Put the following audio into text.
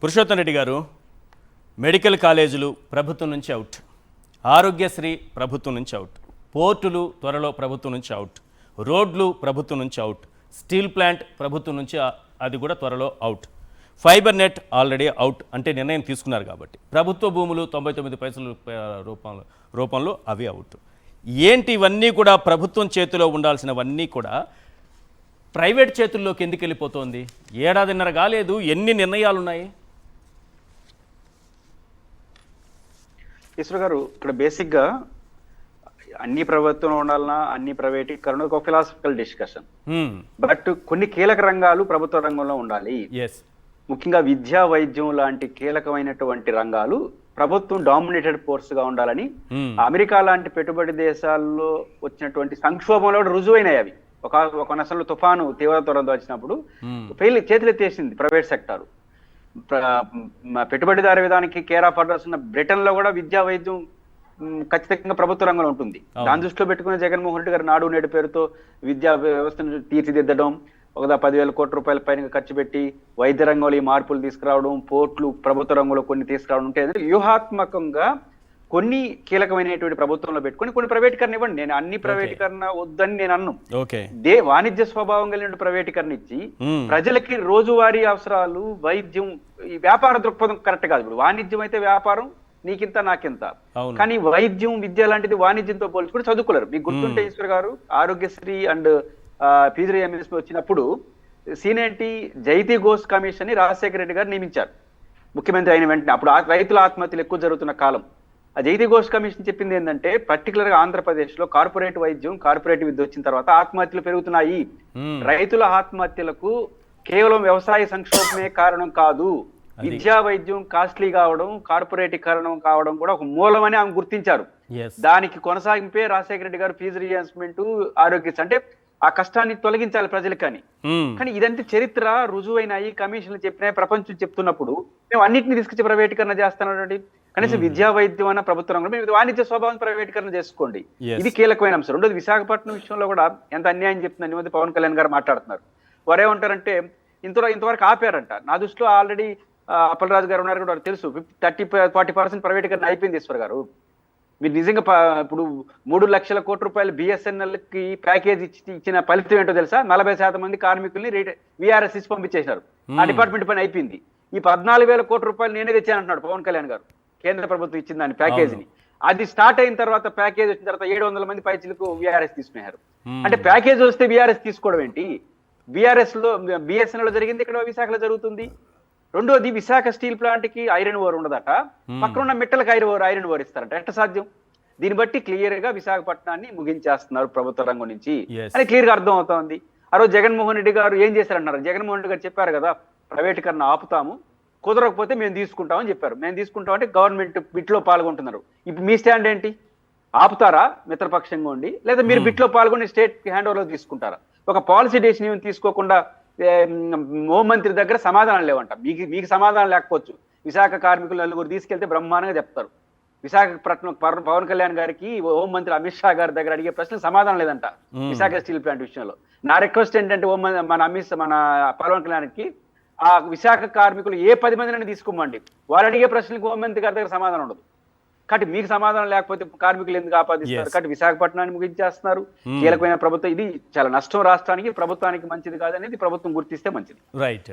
పురుషోత్తం రెడ్డి గారు, మెడికల్ కాలేజీలు ప్రభుత్వం నుంచి అవుట్, ఆరోగ్యశ్రీ ప్రభుత్వం నుంచి అవుట్, పోర్టులు త్వరలో ప్రభుత్వం నుంచి అవుట్, రోడ్లు ప్రభుత్వం నుంచి అవుట్, స్టీల్ ప్లాంట్ ప్రభుత్వం నుంచి అది కూడా త్వరలో out, fibre net already out అంటే నిర్ణయం తీసుకున్నారు కాబట్టి ప్రభుత్వ భూములు 99 పైసల రూపంలో అవి అవుట్. ఏంటి ఇవన్నీ కూడా ప్రభుత్వం చేతిలో ఉండాల్సినవన్నీ కూడా ప్రైవేట్ చేతుల్లోకి ఎందుకు వెళ్ళిపోతుంది? ఏడాదిన్నర కాలేదు, ఎన్ని నిర్ణయాలు ఉన్నాయి? ఈశ్వర్ గారు, ఇక్కడ బేసిక్ గా అన్ని ప్రభుత్వం ఉండాలన్నా అన్ని ప్రైవేటీకరణ ఒక ఫిలాసఫికల్ డిస్కషన్. బట్ కొన్ని కీలక రంగాలు ప్రభుత్వ రంగంలో ఉండాలి. ముఖ్యంగా విద్యా, వైద్యం లాంటి కీలకమైనటువంటి రంగాలు ప్రభుత్వం డామినేటెడ్ ఫోర్స్ గా ఉండాలని అమెరికా లాంటి పెట్టుబడి దేశాల్లో వచ్చినటువంటి సంక్షోభంలో రుజువైనాయి. అవి ఒక నసలు తుఫాను తీవ్రతరంతో వచ్చినప్పుడు చేతులెత్తేసింది ప్రైవేట్ సెక్టార్. పెట్టుబడిదారు విధానానికి కేర్ ఆఫ్ అడ్రస్ ఉన్న బ్రిటన్ లో కూడా విద్యా, వైద్యం ఖచ్చితంగా ప్రభుత్వ రంగంలో ఉంటుంది. దాని దృష్టిలో పెట్టుకున్న జగన్మోహన్ రెడ్డి గారు నాడు నేడు పేరుతో విద్యా వ్యవస్థను తీర్చిదిద్దడం, 10,000 కోట్ల రూపాయల పైన ఖర్చు పెట్టి వైద్య రంగంలో ఈ మార్పులు తీసుకురావడం, పోర్టులు ప్రభుత్వ రంగంలో కొన్ని తీసుకురావడం ఉంటే వ్యూహాత్మకంగా కొన్ని కీలకమైనటువంటి ప్రభుత్వంలో పెట్టుకుని కొన్ని ప్రైవేటీకరణ ఇవ్వండి. నేను అన్ని ప్రైవేటీకరణ వద్దని నేను అన్ను. వాణిజ్య స్వభావం కలిగిన ప్రైవేటీకరణ ఇచ్చి ప్రజలకి రోజువారీ అవసరాలు, వైద్యం, ఈ వ్యాపార దృక్పథం కరెక్ట్ కాదు. ఇప్పుడు వాణిజ్యం అయితే వ్యాపారం, నీకింత నాకింత. కానీ వైద్యం, విద్య లాంటిది వాణిజ్యంతో పోల్చుకుని చదువుకోలేరు. మీకు గుర్తుంటే ఈశ్వర్ గారు, ఆరోగ్యశ్రీ అండ్ PGIMS వచ్చినప్పుడు సీనేంటి జైతీ ఘోష్ కమిషన్ ని రాజశేఖర రెడ్డి గారు నియమించారు ముఖ్యమంత్రి అయిన వెంటనే. అప్పుడు రైతుల ఆత్మహత్యలు ఎక్కువ జరుగుతున్న కాలం. ఆ జైతీ ఘోష్ కమిషన్ చెప్పింది ఏంటంటే, పర్టికులర్ గా ఆంధ్రప్రదేశ్ లో కార్పొరేట్ వైద్యం, కార్పొరేట్ విద్య వచ్చిన తర్వాత ఆత్మహత్యలు పెరుగుతున్నాయి. రైతుల ఆత్మహత్యలకు కేవలం వ్యవసాయ సంక్షోభమే కారణం కాదు, విద్యా, వైద్యం కాస్ట్లీ కావడం, కార్పొరేటీకరణం కావడం కూడా ఒక మూలమని ఆమె గుర్తించారు. దానికి కొనసాగింపే రాజశేఖర రెడ్డి గారు ఫీజు రియంబర్స్మెంట్, ఆరోగ్యశ్రీ అంటే ఆ కష్టాన్ని తొలగించాలి ప్రజలకని. కానీ ఇదంతా చరిత్ర రుజువైనాయి, కమిషన్లు చెప్పినాయి, ప్రపంచం చెప్తున్నప్పుడు మేము అన్నింటినీ తీసుకొచ్చి ప్రైవేటీకరణ చేస్తున్నటువంటి కనీసం విద్యా, వైద్యం అన్న ప్రభుత్వ రంగంలో మేము వాణిజ్య స్వభావం ప్రైవేటీకరణ చేసుకోండి. ఇది కీలకమైన అంశం. రెండోది, విశాఖపట్నం విషయంలో కూడా ఎంత అన్యాయం చెప్తున్నారు. ఈ మధ్య పవన్ కళ్యాణ్ గారు మాట్లాడుతున్నారు. వారేమంటారంటే ఇంతవరకు ఆపారంట. నా దృష్టిలో ఆల్రెడీ అప్పలరాజు గారు ఉన్నారు కూడా తెలుసు, 30-40% ప్రైవేటీకరణ అయిపోయింది. ఈశ్వర్ గారు, మీరు నిజంగా ఇప్పుడు 3 లక్షల కోట్ల రూపాయలు BSNL కి ప్యాకేజ్ ఇచ్చిన ఫలితం ఏంటో తెలుసా? 40% మంది కార్మికుల్ని VRS ఇచ్చి పంపించేశారు. ఆ డిపార్ట్మెంట్ పని అయిపోయింది. ఈ 14,000 కోట్ల రూపాయలు నేనే తెచ్చానంటున్నాడు పవన్ కళ్యాణ్ గారు. కేంద్ర ప్రభుత్వం ఇచ్చిన దాని ప్యాకేజీని. అది స్టార్ట్ అయిన తర్వాత, ప్యాకేజ్ వచ్చిన తర్వాత 700 మంది పైచీలకు VRS తీసుకున్నారు. అంటే ప్యాకేజ్ వస్తే VRS తీసుకోవడం ఏంటి? VRS లో BSNL లో జరిగింది, ఇక్కడ విశాఖలో జరుగుతుంది. రెండోది, విశాఖ స్టీల్ ప్లాంట్ కి ఐరన్ ఓర్ ఉండదట, పక్కన ఉన్న మిట్టలకు ఐరన్ ఓర్ ఇస్తారట. ఎట్ట సాధ్యం? దీన్ని బట్టి క్లియర్ గా విశాఖపట్నాన్ని ముగించేస్తున్నారు ప్రభుత్వ రంగం నుంచి అని క్లియర్ గా అర్థం అవుతోంది. ఆ రోజు జగన్మోహన్ రెడ్డి గారు ఏం చేశారన్నారు? జగన్మోహన్ రెడ్డి గారు చెప్పారు కదా, ప్రైవేటీకరణ ఆపుతాము, కుదరకపోతే మేము తీసుకుంటామని చెప్పారు. మేము తీసుకుంటామంటే గవర్నమెంట్ బిట్లో పాల్గొంటున్నారు. ఇప్పుడు మీ స్టాండ్ ఏంటి? ఆపుతారా మిత్రపక్షంగా ఉండి, లేదా మీరు బిట్లో పాల్గొని స్టేట్ హ్యాండ్ ఓవర్ లో తీసుకుంటారా? ఒక పాలసీ డెసిషన్ తీసుకోకుండా హోంమంత్రి దగ్గర సమాధానం లేవంట. మీకు సమాధానం లేకపోవచ్చు. విశాఖ కార్మికులు 4 తీసుకెళ్తే బ్రహ్మాండంగా చెప్తారు. విశాఖపట్నం పవన్ కళ్యాణ్ గారికి హోంమంత్రి అమిత్ షా గారి దగ్గర అడిగే ప్రశ్నలు సమాధానం లేదంట విశాఖ స్టీల్ ప్లాంట్ విషయంలో. నా రిక్వెస్ట్ ఏంటంటే, మన పవన్ కళ్యాణ్కి ఆ విశాఖ కార్మికులు ఏ 10 మందిని తీసుకోమండి, వాళ్ళు అడిగే ప్రశ్నలకు హోంమంత్రి గారి దగ్గర సమాధానం ఉండదు. కాబట్టి మీకు సమాధానం లేకపోతే కార్మికులు ఎందుకు ఆపాదిస్తారు? కాబట్టి విశాఖపట్నాన్ని ముగించేస్తున్నారు. కీలకమైన ప్రభుత్వం ఇది. చాలా నష్టం రాష్ట్రానికి, ప్రభుత్వానికి మంచిది కాదనేది ప్రభుత్వం గుర్తిస్తే మంచిది. రైట్.